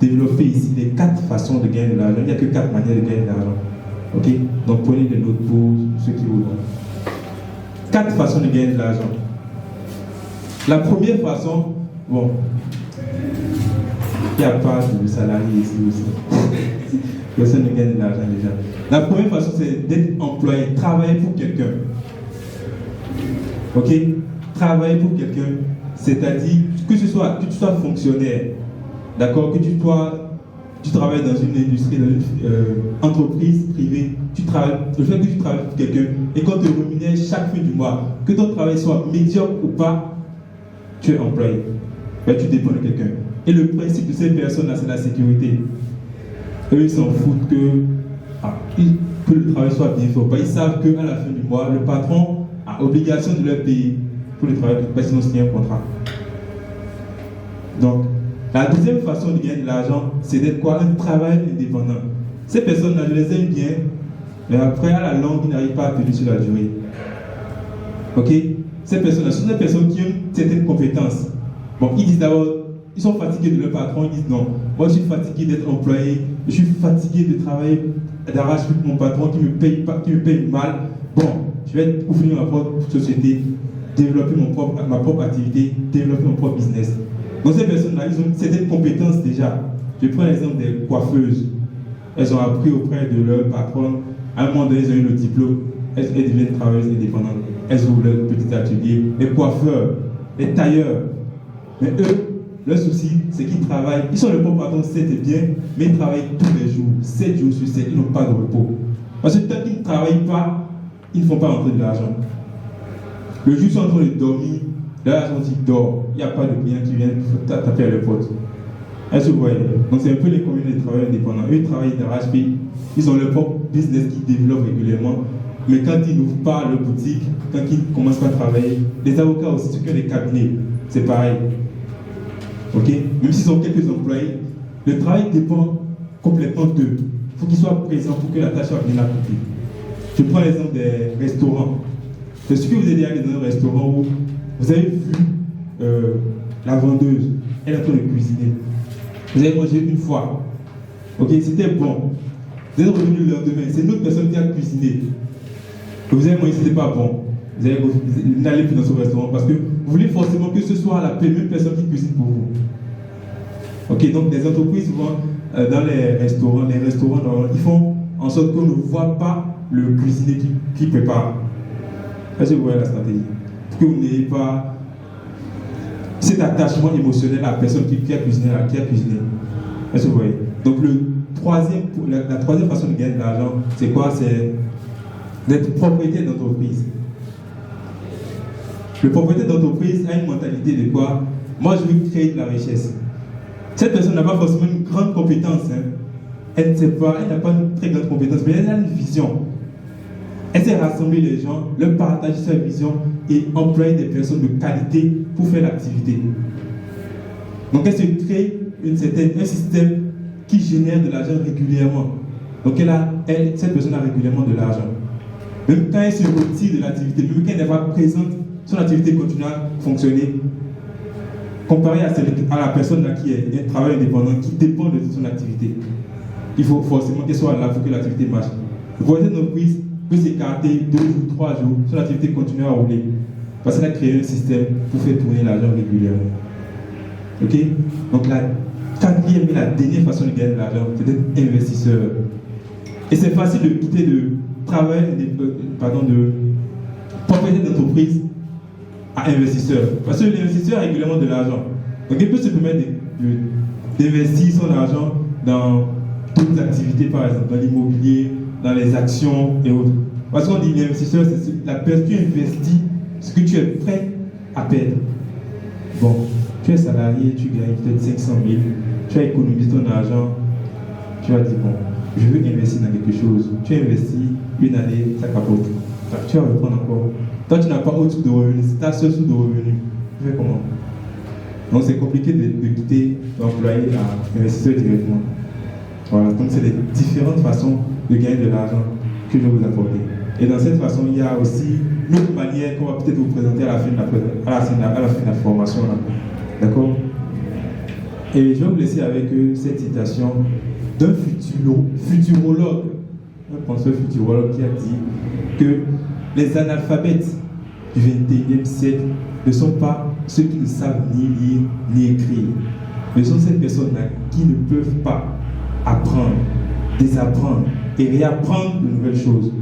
développer ici les 4 façons de gagner de l'argent. Il n'y a que 4 manières de gagner de l'argent. Ok? Donc prenez des notes pour ceux qui vous donnent. 4 façons de gagner de l'argent. La première façon, bon, il n'y a pas de salarié ici aussi. Personne ne gagne de l'argent déjà. La première façon, c'est d'être employé, travailler pour quelqu'un. Ok? Travailler pour quelqu'un, c'est-à-dire que tu sois fonctionnaire, d'accord? Que tu travailles dans une industrie, dans une entreprise privée, le fait que tu travailles pour quelqu'un et qu'on te rémunère chaque fin du mois, que ton travail soit médiocre ou pas, tu es employé. Ben, tu dépends de quelqu'un. Et le principe de ces personnes-là, c'est la sécurité. Eux, ils s'en foutent que le travail soit bien fait. Ils savent qu'à la fin du mois, le patron a obligation de leur payer pour le travail, parce qu'ils ont signé un contrat. Donc, la deuxième façon de gagner de l'argent, c'est d'être quoi? Un travail indépendant. Ces personnes-là, je les aime bien, mais après, à la longue, ils n'arrivent pas à tenir sur la durée. Ok? Ces personnes-là sont des personnes qui ont une certaine compétence. Bon, ils disent d'abord, ils sont fatigués de leur patron, ils disent non, moi je suis fatigué d'être employé, je suis fatigué de travailler d'arrache-pied pour mon patron qui me paye mal. Bon, je vais ouvrir ma propre société, développer ma propre activité, développer mon propre business. Donc ces personnes-là, ils ont certaines compétences déjà. Je prends l'exemple des coiffeuses. Elles ont appris auprès de leur patron, à un moment donné, ils ont eu le diplôme, elles deviennent travailleuses indépendantes. Elles ouvrent leur petit atelier. Les coiffeurs, les tailleurs, mais eux, leur souci, c'est qu'ils travaillent. Ils sont le propre patron, c'est bien, mais ils travaillent tous les jours, 7 jours sur 7, ils n'ont pas de repos. Parce que tant qu'ils ne travaillent pas, ils ne font pas rentrer de l'argent. Le jour où ils sont en train de dormir, l'argent ils dorment, il n'y a pas de client qui vient taper à leur porte. Est-ce que vous voyez? Donc c'est un peu les communes de travail indépendants. Eux, ils travaillent d'arrache-pied, ils ont leur propre business qu'ils développent régulièrement. Mais quand ils n'ouvrent pas leur boutique, quand ils ne commencent pas à travailler, les avocats aussi, ceux qui ont des cabinets, c'est pareil. Ok? Même s'ils ont quelques employés, le travail dépend complètement d'eux. Il faut qu'ils soient présents pour que la tâche soit bien accomplie. Je prends l'exemple des restaurants. Est-ce que vous êtes allé dans un restaurant où vous avez vu la vendeuse, elle est en train de cuisiner. Vous avez mangé une fois. Ok? C'était bon. Vous êtes revenu le lendemain. C'est une autre personne qui a cuisiné. Vous avez mangé, ce n'était pas bon. Vous n'allez plus dans ce restaurant parce que vous voulez forcément que ce soit la même personne qui cuisine pour vous. Ok, donc les entreprises, souvent, dans les restaurants, ils font en sorte qu'on ne voit pas le cuisinier qui prépare. Est-ce que vous voyez la stratégie? Pour que vous n'ayez pas cet attachement émotionnel à la personne qui a cuisiné. Est-ce que vous voyez? Donc la troisième façon de gagner de l'argent, c'est quoi? C'est d'être propriétaire d'entreprise. Le propriétaire d'entreprise a une mentalité de quoi? Moi, je veux créer de la richesse. Cette personne n'a pas forcément une grande compétence. Elle n'a pas une très grande compétence, mais elle a une vision. Elle sait rassembler les gens, leur partager sa vision et employer des personnes de qualité pour faire l'activité. Donc, elle se crée un système qui génère de l'argent régulièrement. Donc, cette personne a régulièrement de l'argent. Même quand elle se retire de l'activité, même quand elle n'est pas présente, son activité continue à fonctionner. Comparé à la personne là qui est un travail indépendant, qui dépend de son activité. Il faut forcément qu'elle soit là pour que l'activité marche. Le propriétaire d'entreprise peut s'écarter 2 ou 3 jours, son activité continue à rouler. Parce qu'elle a créé un système pour faire tourner l'argent régulièrement. Ok? Donc la quatrième et la dernière façon de gagner de l'argent, c'est d'être investisseur. Et c'est facile de quitter de propriétaire d'entreprise à investisseur. Parce que l'investisseur a régulièrement de l'argent. Donc il peut se permettre d'investir son argent dans d'autres activités, par exemple dans l'immobilier, dans les actions et autres. Parce qu'on dit l'investisseur, c'est la personne qui investit ce que tu es prêt à perdre. Bon, tu es salarié, tu gagnes peut-être 500 000, tu as économisé ton argent, tu as dit bon, je veux investir dans quelque chose. Tu investis une année, ça capote. Tu vas reprendre encore. Toi, tu n'as pas autre source de revenus, c'est ta seule source de revenus. Tu fais comment? Donc, c'est compliqué de quitter l'employé à investisseur directement. Voilà, donc c'est les différentes façons de gagner de l'argent que je vais vous apporter. Et dans cette façon, il y a aussi une autre manière qu'on va peut-être vous présenter à la fin de la formation. D'accord? Et je vais vous laisser avec cette citation d'un futurologue, un penseur futurologue qui a dit que les analphabètes du XXIe siècle ne sont pas ceux qui ne savent ni lire ni écrire, mais sont ces personnes-là qui ne peuvent pas apprendre, désapprendre et réapprendre de nouvelles choses.